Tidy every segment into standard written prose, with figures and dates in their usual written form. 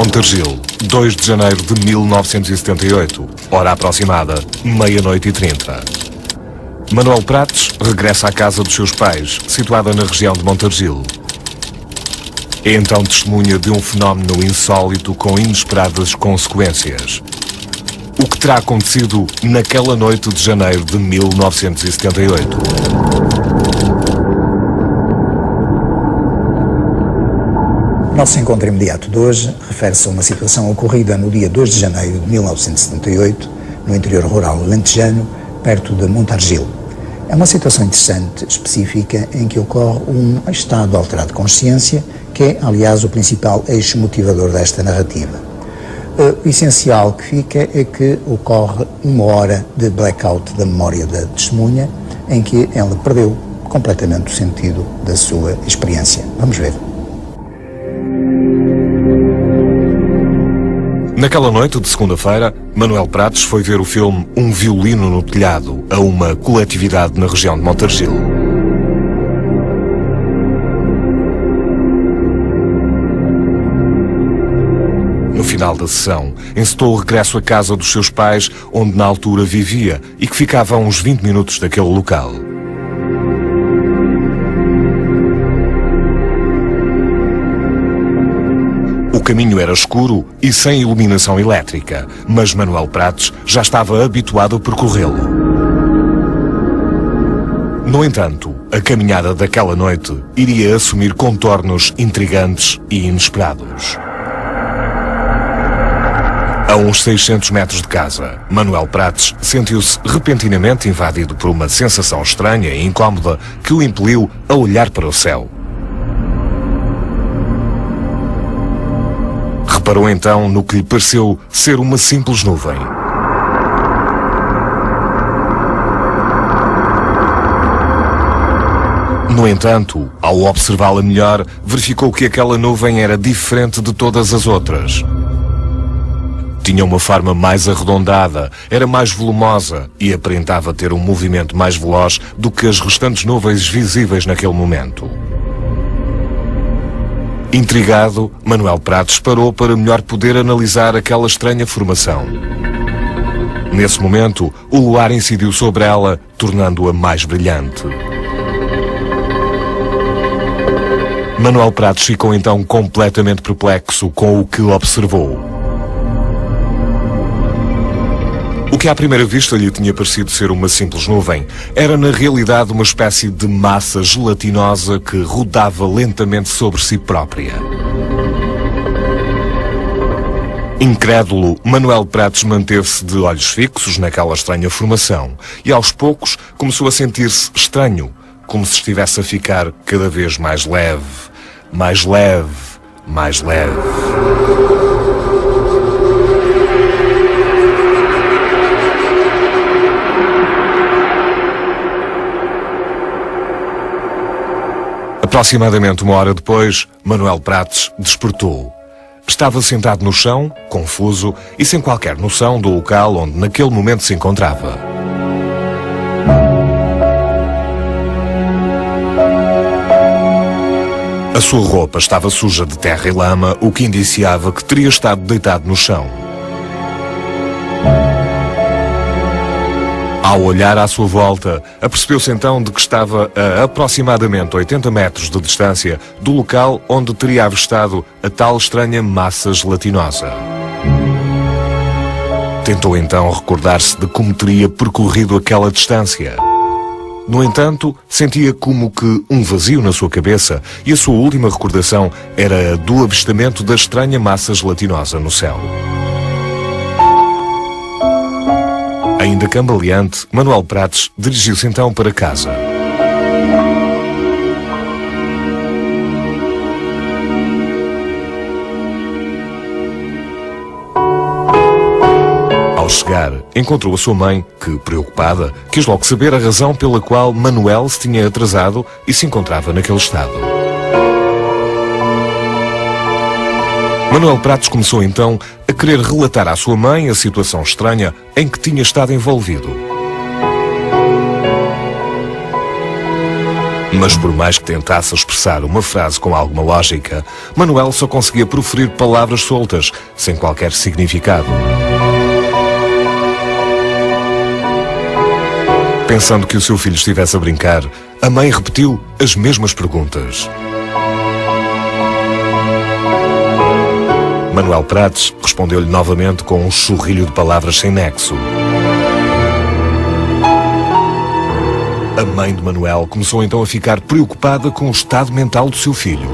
Montargil, 2 de janeiro de 1978, hora aproximada, 00h30. Manuel Prates regressa à casa dos seus pais, situada na região de Montargil. É então testemunha de um fenómeno insólito com inesperadas consequências. O que terá acontecido naquela noite de janeiro de 1978? O nosso encontro imediato de hoje refere-se a uma situação ocorrida no dia 2 de janeiro de 1978, no interior rural alentejano, perto de Montargil. É uma situação interessante, específica, em que ocorre um estado alterado de consciência, que é, aliás, o principal eixo motivador desta narrativa. O essencial que fica é que ocorre uma hora de blackout da memória da testemunha, em que ela perdeu completamente o sentido da sua experiência. Vamos ver. Naquela noite de segunda-feira, Manuel Prates foi ver o filme Um Violino no Telhado a uma coletividade na região de Montargil. No final da sessão, encetou o regresso à casa dos seus pais, onde na altura vivia e que ficava a uns 20 minutos daquele local. O caminho era escuro e sem iluminação elétrica, mas Manuel Prates já estava habituado a percorrê-lo. No entanto, a caminhada daquela noite iria assumir contornos intrigantes e inesperados. A uns 600 metros de casa, Manuel Prates sentiu-se repentinamente invadido por uma sensação estranha e incómoda que o impeliu a olhar para o céu. Reparou então no que lhe pareceu ser uma simples nuvem. No entanto, ao observá-la melhor, verificou que aquela nuvem era diferente de todas as outras. Tinha uma forma mais arredondada, era mais volumosa e aparentava ter um movimento mais veloz do que as restantes nuvens visíveis naquele momento. Intrigado, Manuel Prates parou para melhor poder analisar aquela estranha formação. Nesse momento, o luar incidiu sobre ela, tornando-a mais brilhante. Manuel Prates ficou então completamente perplexo com o que observou. O que à primeira vista lhe tinha parecido ser uma simples nuvem, era na realidade uma espécie de massa gelatinosa que rodava lentamente sobre si própria. Incrédulo, Manuel Prates manteve-se de olhos fixos naquela estranha formação e aos poucos começou a sentir-se estranho, como se estivesse a ficar cada vez mais leve, mais leve, mais leve. Aproximadamente uma hora depois, Manuel Prates despertou. Estava sentado no chão, confuso e sem qualquer noção do local onde naquele momento se encontrava. A sua roupa estava suja de terra e lama, o que indiciava que teria estado deitado no chão. Ao olhar à sua volta, apercebeu-se então de que estava a aproximadamente 80 metros de distância do local onde teria avistado a tal estranha massa gelatinosa. Tentou então recordar-se de como teria percorrido aquela distância. No entanto, sentia como que um vazio na sua cabeça e a sua última recordação era a do avistamento da estranha massa gelatinosa no céu. Ainda cambaleante, Manuel Prates dirigiu-se então para casa. Ao chegar, encontrou a sua mãe, que, preocupada, quis logo saber a razão pela qual Manuel se tinha atrasado e se encontrava naquele estado. Manuel Prates começou então a querer relatar à sua mãe a situação estranha em que tinha estado envolvido. Mas por mais que tentasse expressar uma frase com alguma lógica, Manuel só conseguia proferir palavras soltas, sem qualquer significado. Pensando que o seu filho estivesse a brincar, a mãe repetiu as mesmas perguntas. Manuel Prates respondeu-lhe novamente com um chorrilho de palavras sem nexo. A mãe de Manuel começou então a ficar preocupada com o estado mental do seu filho.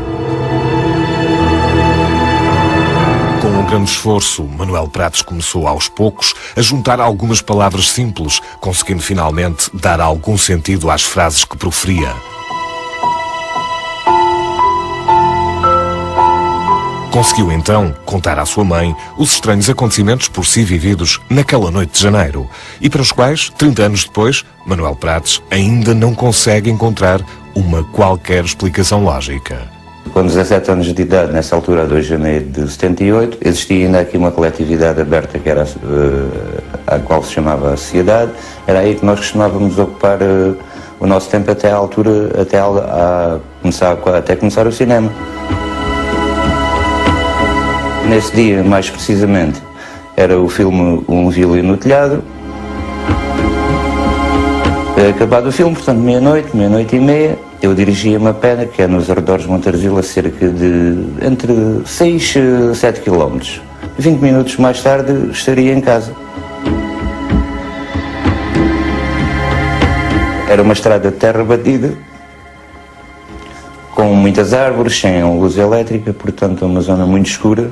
Com um grande esforço, Manuel Prates começou aos poucos a juntar algumas palavras simples, conseguindo finalmente dar algum sentido às frases que proferia. Conseguiu então contar à sua mãe os estranhos acontecimentos por si vividos naquela noite de janeiro e para os quais, 30 anos depois, Manuel Prates ainda não consegue encontrar uma qualquer explicação lógica. Com 17 anos de idade, nessa altura, 2 de janeiro de 78, existia ainda aqui uma coletividade aberta que era a qual se chamava a Sociedade. Era aí que nós costumávamos ocupar o nosso tempo até à altura, até começar o cinema. Nesse dia, mais precisamente, era o filme Um Violino no Telhado. Acabado o filme, portanto, meia-noite e meia, eu dirigia-me a pé, que é nos arredores de Montarzil, a cerca de entre 6 e 7 km. 20 minutos mais tarde estaria em casa. Era uma estrada de terra batida, com muitas árvores, sem luz elétrica, portanto uma zona muito escura.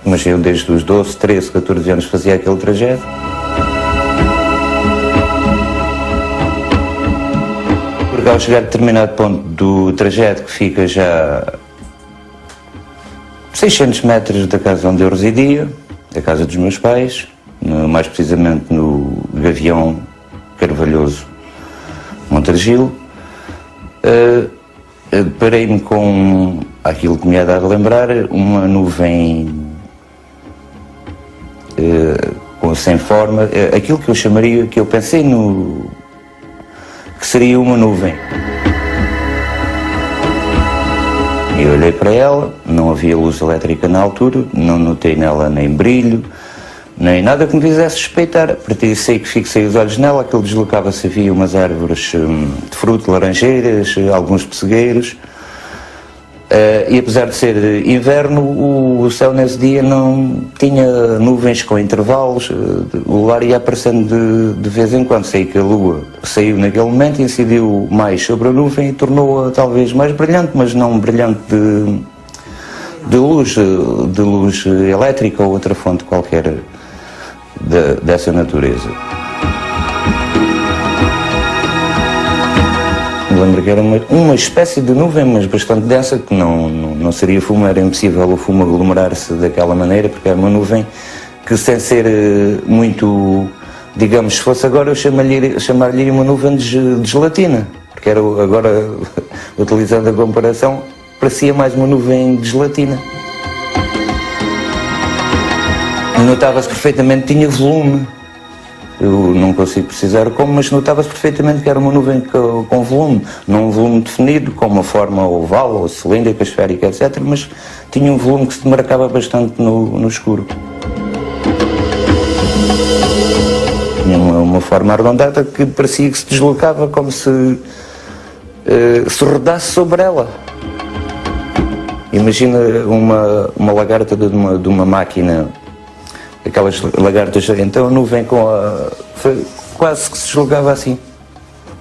Mas eu desde os 12, 13, 14 anos fazia aquele trajeto. Porque ao chegar a determinado ponto do trajeto, que fica já 600 metros da casa onde eu residia, da casa dos meus pais, mais precisamente no Gavião Carvalhoso, Montarzil, deparei-me com aquilo que me ia dar a lembrar, uma nuvem sem forma, aquilo que eu chamaria, que eu pensei que seria uma nuvem. Eu olhei para ela, não havia luz elétrica na altura, não notei nela nem brilho, nem nada que me fizesse suspeitar. A partir de sei que fixei os olhos nela, aquilo deslocava-se, havia umas árvores de fruto, laranjeiras, alguns pessegueiros. E apesar de ser inverno, o céu nesse dia não tinha nuvens com intervalos, o luar ia aparecendo de vez em quando. Sei que a lua saiu naquele momento, incidiu mais sobre a nuvem e tornou-a talvez mais brilhante, mas não brilhante de luz elétrica ou outra fonte qualquer dessa natureza. Me lembro que era uma espécie de nuvem, mas bastante densa, que não seria fumo, era impossível o fumo aglomerar-se daquela maneira, porque era uma nuvem que, sem ser muito, digamos, se fosse agora, eu chamar-lhe uma nuvem de gelatina, porque era agora, utilizando a comparação, parecia mais uma nuvem de gelatina. Notava-se perfeitamente que tinha volume. Eu não consigo precisar como, mas notava-se perfeitamente que era uma nuvem com volume, não um volume definido, com uma forma oval ou cilíndrica, esférica, etc., mas tinha um volume que se demarcava bastante no escuro. Tinha uma forma arredondada que parecia que se deslocava como se rodasse sobre ela. Imagina uma lagarta de uma máquina, aquelas lagartas, então a nuvem quase que se deslocava assim,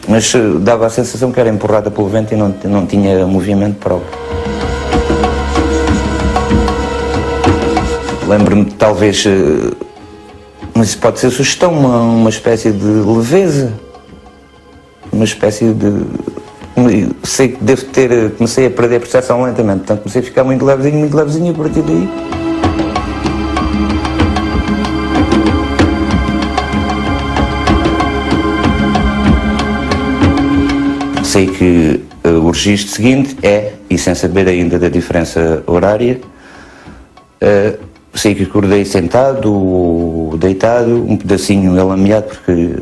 mas dava a sensação que era empurrada pelo vento e não tinha movimento próprio. Lembro-me talvez, mas isso pode ser sugestão, uma espécie de leveza, uma espécie de... Sei que comecei a perder a percepção lentamente, portanto comecei a ficar muito levezinho a partir daí. Sei que o registro seguinte é, e sem saber ainda da diferença horária, sei que acordei sentado ou deitado, um pedacinho alameado, porque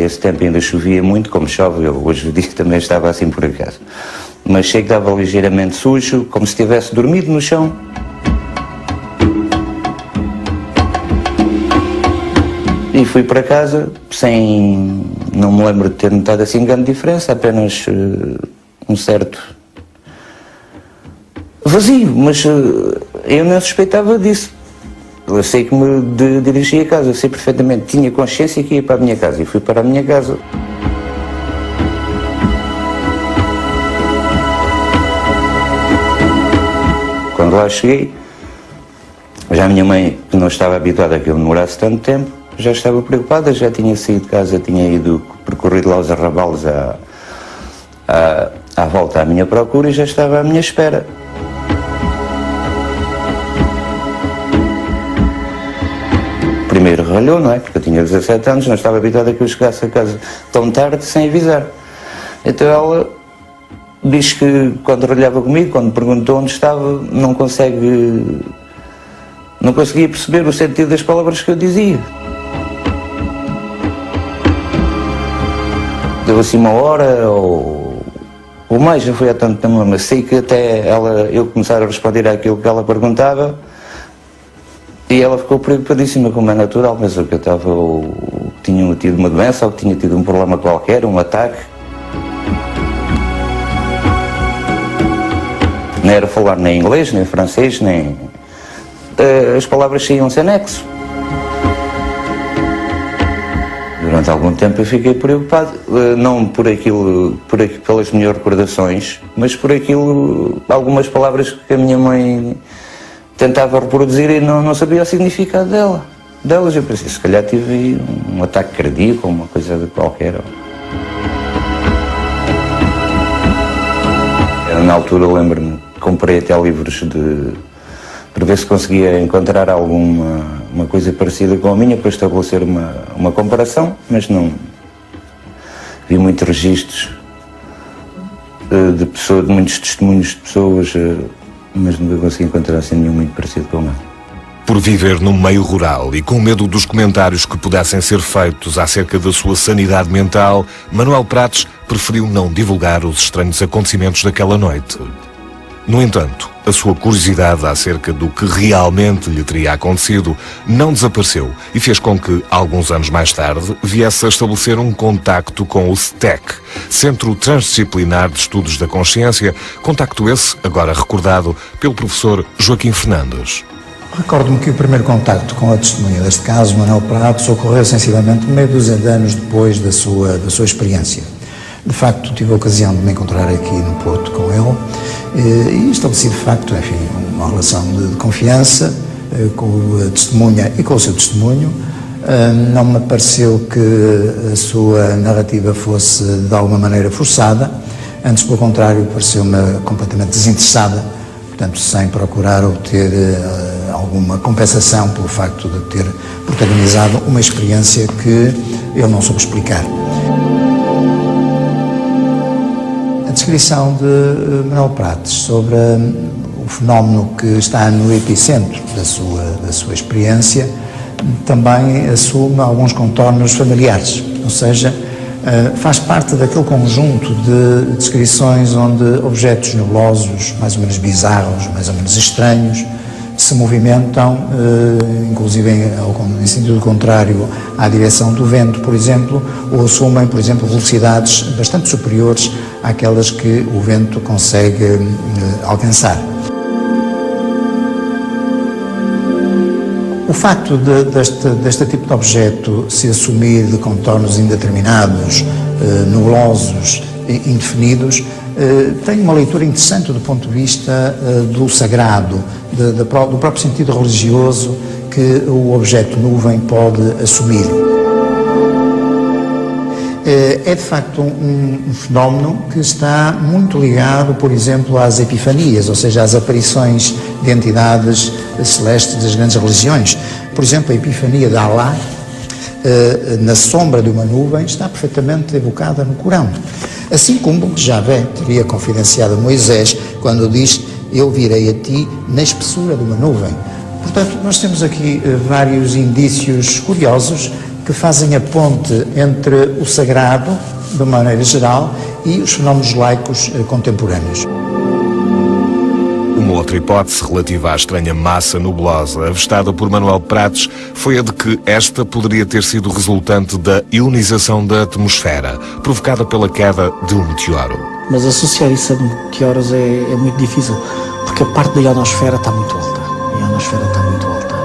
esse tempo ainda chovia muito, como chove, eu hoje digo que também estava assim por acaso. Mas sei que estava ligeiramente sujo, como se tivesse dormido no chão. E fui para casa não me lembro de ter notado assim grande diferença, apenas um certo vazio, mas eu não suspeitava disso. Eu sei que me dirigi a casa, eu sei perfeitamente, tinha consciência que ia para a minha casa e fui para a minha casa. Quando lá cheguei, já a minha mãe, que não estava habituada a que eu demorasse tanto tempo, já estava preocupada, já tinha saído de casa, tinha percorrido lá os arrabalos à volta à minha procura e já estava à minha espera. Primeiro ralhou, não é? Porque eu tinha 17 anos, não estava habituada a que eu chegasse a casa tão tarde sem avisar. Então ela diz que quando ralhava comigo, quando perguntou onde estava, não conseguia perceber o sentido das palavras que eu dizia. Deu assim uma hora ou mais, já foi há tanto tempo, mas sei que até eu começar a responder àquilo que ela perguntava e ela ficou preocupadíssima, como é natural, mas que eu tinha tido uma doença ou que tinha tido um problema qualquer, um ataque. Não era falar nem inglês, nem francês, nem... as palavras saíam sem nexo. Durante algum tempo eu fiquei preocupado, não pelas minhas recordações, mas por algumas palavras que a minha mãe tentava reproduzir e não sabia o significado delas. Eu pensei, se calhar tive um ataque cardíaco ou uma coisa qualquer. Na altura, lembro-me, comprei até livros para ver se conseguia encontrar uma coisa parecida com a minha, para estabelecer uma comparação, mas não. Vi muitos registros de muitos testemunhos de pessoas, mas nunca consegui encontrar assim nenhum muito parecido com o meu. Por viver num meio rural e com medo dos comentários que pudessem ser feitos acerca da sua sanidade mental, Manuel Prates preferiu não divulgar os estranhos acontecimentos daquela noite. No entanto, a sua curiosidade acerca do que realmente lhe teria acontecido não desapareceu e fez com que, alguns anos mais tarde, viesse a estabelecer um contacto com o STEC, Centro Transdisciplinar de Estudos da Consciência, contacto esse agora recordado pelo professor Joaquim Fernandes. Recordo-me que o primeiro contacto com a testemunha deste caso, Manuel Prates, ocorreu sensivelmente meia dúzia de anos depois da sua experiência. De facto, tive a ocasião de me encontrar aqui no Porto com ele e estabeleci, de facto, enfim, uma relação de confiança com a testemunha e com o seu testemunho. Não me pareceu que a sua narrativa fosse, de alguma maneira, forçada. Antes, pelo contrário, pareceu-me completamente desinteressada, portanto, sem procurar obter alguma compensação pelo facto de ter protagonizado uma experiência que eu não soube explicar. A descrição de Manuel Prates sobre o fenómeno que está no epicentro da sua experiência também assume alguns contornos familiares, ou seja, faz parte daquele conjunto de descrições onde objetos nebulosos, mais ou menos bizarros, mais ou menos estranhos, se movimentam, inclusive em sentido contrário à direção do vento, por exemplo, ou assumem, por exemplo, velocidades bastante superiores àquelas que o vento consegue alcançar. O facto deste tipo de objeto se assumir de contornos indeterminados, nebulosos, indefinidos, tem uma leitura interessante do ponto de vista do sagrado, do próprio sentido religioso que o objeto nuvem pode assumir. É de facto um fenómeno que está muito ligado, por exemplo, às epifanias, ou seja, às aparições de entidades celestes das grandes religiões. Por exemplo, a epifania de Alá, na sombra de uma nuvem, está perfeitamente evocada no Corão. Assim como Javé teria confidenciado a Moisés quando diz: eu virei a ti na espessura de uma nuvem. Portanto, nós temos aqui vários indícios curiosos que fazem a ponte entre o sagrado, de uma maneira geral, e os fenómenos laicos contemporâneos. Uma outra hipótese relativa à estranha massa nebulosa avistada por Manuel Prates foi a de que esta poderia ter sido resultante da ionização da atmosfera, provocada pela queda de um meteoro. Mas associar isso a meteoros é muito difícil, porque a parte da ionosfera está muito alta. A ionosfera está muito alta.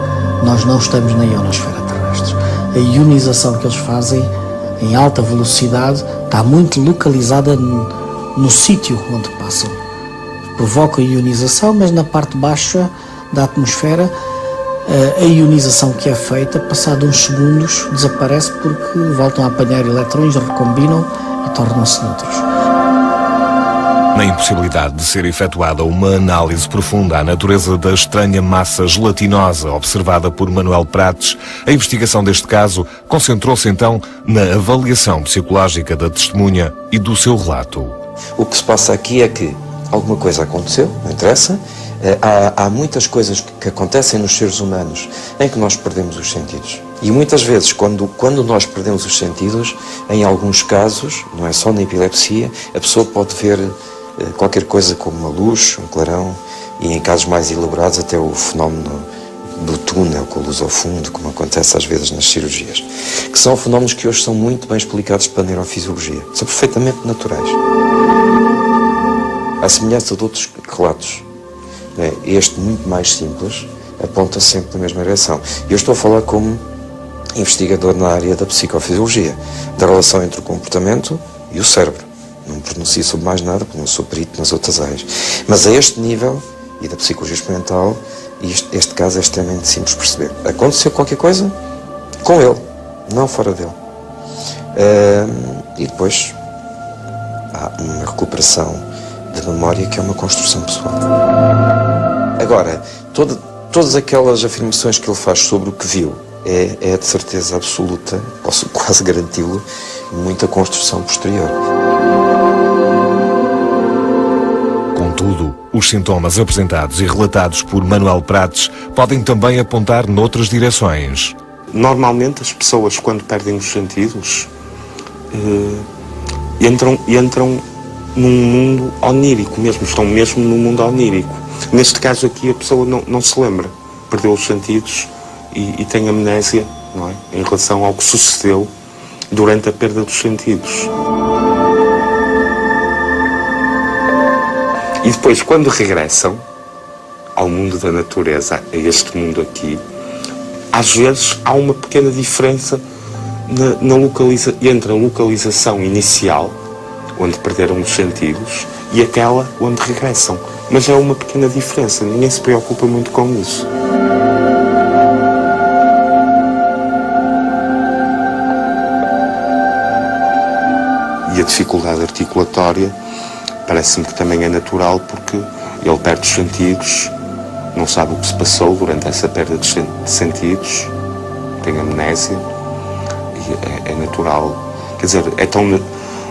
Nós não estamos na ionosfera terrestre. A ionização que eles fazem em alta velocidade está muito localizada no sítio onde passam. Provoca ionização, mas na parte baixa da atmosfera a ionização que é feita, passado uns segundos, desaparece porque voltam a apanhar eletrões, recombinam e tornam-se neutros. Na impossibilidade de ser efetuada uma análise profunda à natureza da estranha massa gelatinosa observada por Manuel Prates, a investigação deste caso concentrou-se então na avaliação psicológica da testemunha e do seu relato. O que se passa aqui é que alguma coisa aconteceu, não interessa. Há muitas coisas que acontecem nos seres humanos em que nós perdemos os sentidos. E muitas vezes, quando nós perdemos os sentidos, em alguns casos, não é só na epilepsia, a pessoa pode ver qualquer coisa como uma luz, um clarão, e em casos mais elaborados até o fenómeno do túnel com a luz ao fundo, como acontece às vezes nas cirurgias, que são fenómenos que hoje são muito bem explicados pela neurofisiologia, são perfeitamente naturais. À semelhança de outros relatos, este muito mais simples aponta sempre na mesma direção. Eu estou a falar como investigador na área da psicofisiologia, da relação entre o comportamento e o cérebro. Não pronuncio sobre mais nada, porque não sou perito nas outras áreas. Mas a este nível, e da psicologia experimental, este caso é extremamente simples de perceber. Aconteceu qualquer coisa com ele, não fora dele. E depois há uma recuperação de memória que é uma construção pessoal. Agora, todas aquelas afirmações que ele faz sobre o que viu é de certeza absoluta, posso quase garanti-lo, muita construção posterior. Contudo, os sintomas apresentados e relatados por Manuel Prates podem também apontar noutras direções. Normalmente as pessoas, quando perdem os sentidos, entram num mundo onírico mesmo, estão mesmo num mundo onírico. Neste caso aqui a pessoa não se lembra, perdeu os sentidos e tem amnésia, não é? Em relação ao que sucedeu durante a perda dos sentidos. E depois, quando regressam ao mundo da natureza, a este mundo aqui, às vezes há uma pequena diferença entre a localização inicial, onde perderam os sentidos, e aquela onde regressam. Mas é uma pequena diferença, ninguém se preocupa muito com isso. E a dificuldade articulatória parece-me que também é natural, porque ele perde os sentidos, não sabe o que se passou durante essa perda de sentidos, tem amnésia, e é natural. Quer dizer,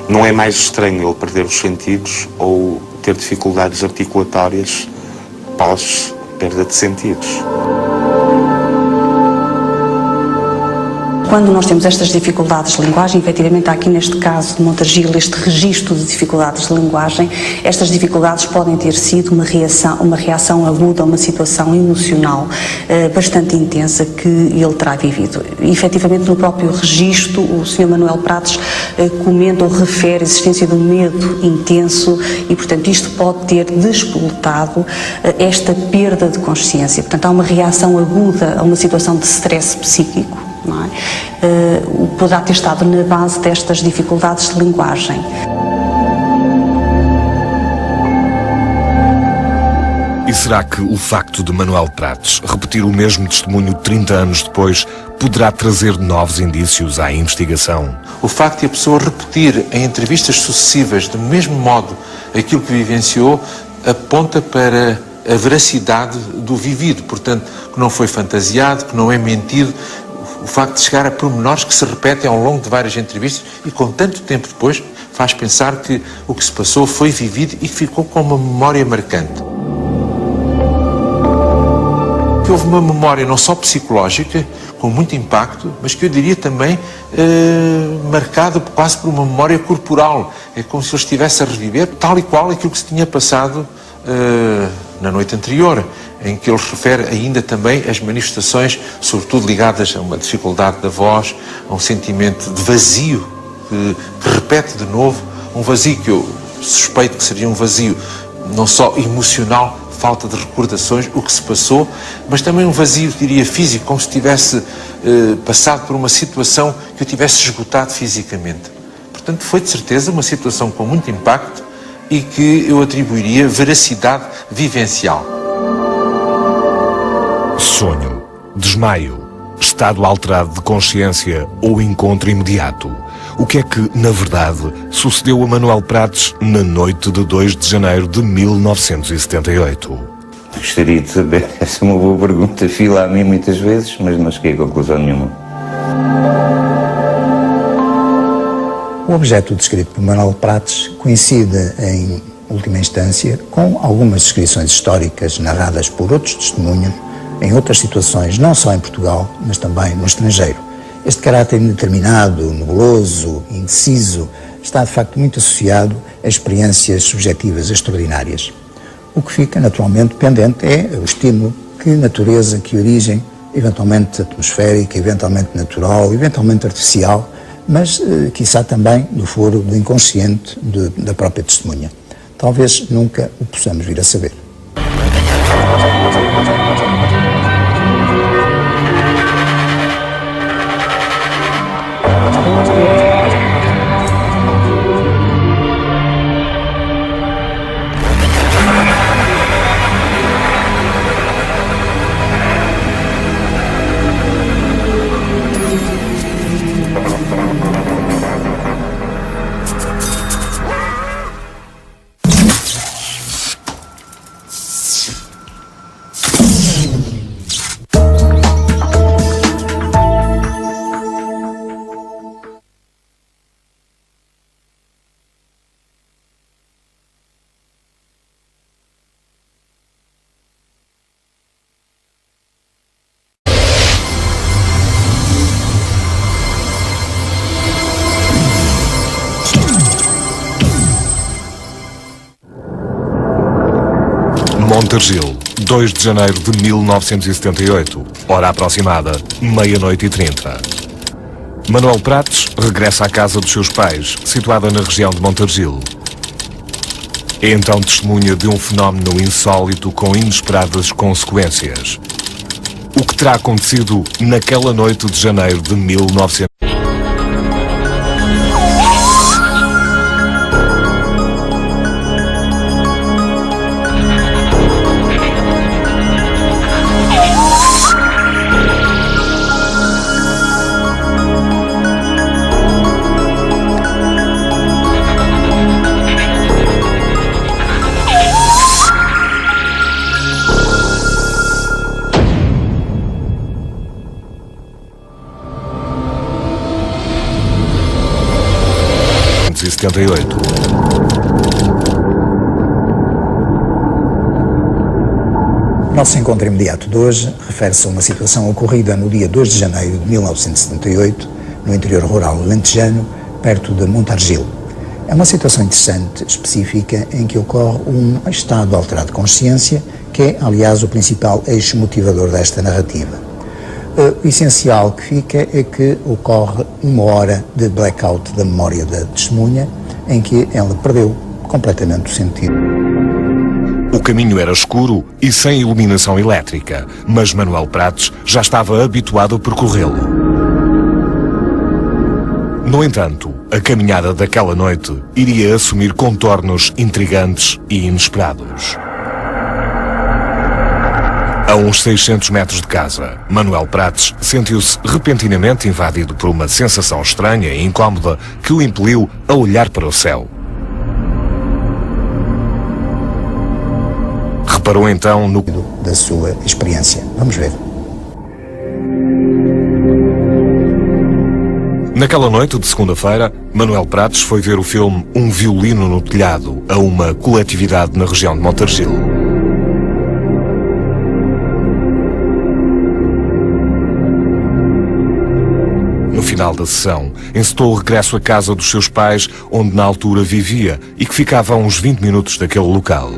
não é mais estranho ele perder os sentidos ou ter dificuldades articulatórias pós perda de sentidos. Quando nós temos estas dificuldades de linguagem, efetivamente há aqui neste caso de Montargil este registro de dificuldades de linguagem, estas dificuldades podem ter sido uma reação aguda a uma situação emocional bastante intensa que ele terá vivido. E, efetivamente, no próprio registro, o Sr. Manuel Prates comenta ou refere a existência de um medo intenso e, portanto, isto pode ter despoletado esta perda de consciência. Portanto, há uma reação aguda a uma situação de stress psíquico. Não é? Poderá ter estado na base destas dificuldades de linguagem. E será que o facto de Manuel Prates repetir o mesmo testemunho 30 anos depois poderá trazer novos indícios à investigação? O facto de a pessoa repetir em entrevistas sucessivas do mesmo modo aquilo que vivenciou aponta para a veracidade do vivido, portanto, que não foi fantasiado, que não é mentido. O facto de chegar a pormenores que se repetem ao longo de várias entrevistas e com tanto tempo depois faz pensar que o que se passou foi vivido e ficou com uma memória marcante. que houve uma memória não só psicológica, com muito impacto, mas que eu diria também marcada quase por uma memória corporal. É como se ele estivesse a reviver tal e qual aquilo que se tinha passado na noite anterior, em que ele refere ainda também as manifestações, sobretudo ligadas a uma dificuldade da voz, a um sentimento de vazio, que repete de novo, um vazio que eu suspeito que seria um vazio não só emocional, falta de recordações, o que se passou, mas também um vazio, diria, físico, como se tivesse passado por uma situação que eu tivesse esgotado fisicamente. Portanto, foi de certeza uma situação com muito impacto e que eu atribuiria veracidade vivencial. Sonho, desmaio, estado alterado de consciência ou encontro imediato. O que é que, na verdade, sucedeu a Manuel Prates na noite de 2 de janeiro de 1978? Gostaria de saber, essa é uma boa pergunta, fila a mim muitas vezes, mas não cheguei a conclusão nenhuma. O objeto descrito por Manuel Prates coincide, em última instância, com algumas descrições históricas narradas por outros testemunhas em outras situações, não só em Portugal, mas também no estrangeiro. Este caráter indeterminado, nebuloso, indeciso, está de facto muito associado a experiências subjetivas extraordinárias. O que fica naturalmente pendente é o estímulo, que natureza, que origem, eventualmente atmosférica, eventualmente natural, eventualmente artificial, mas quiçá também do foro do inconsciente da própria testemunha. Talvez nunca o possamos vir a saber. Montargil, 2 de janeiro de 1978, hora aproximada, 00:30. Manuel Prates regressa à casa dos seus pais, situada na região de Montargil. É então testemunha de um fenómeno insólito com inesperadas consequências. O que terá acontecido naquela noite de janeiro de 1978? O nosso encontro imediato de hoje refere-se a uma situação ocorrida no dia 2 de janeiro de 1978, no interior rural alentejano, perto de Montargil. É uma situação interessante, específica, em que ocorre um estado alterado de consciência, que é, aliás, o principal eixo motivador desta narrativa. O essencial que fica é que ocorre uma hora de blackout da memória da testemunha, em que ela perdeu completamente o sentido. O caminho era escuro e sem iluminação elétrica, mas Manuel Prates já estava habituado a percorrê-lo. No entanto, a caminhada daquela noite iria assumir contornos intrigantes e inesperados. A uns 600 metros de casa, Manuel Prates sentiu-se repentinamente invadido por uma sensação estranha e incómoda que o impeliu a olhar para o céu. Reparou então no... da sua experiência. Vamos ver. Naquela noite de segunda-feira, Manuel Prates foi ver o filme Um Violino no Telhado a uma coletividade na região de Montargil. final da sessão, encetou o regresso à casa dos seus pais, onde na altura vivia e que ficava a uns 20 minutos daquele local.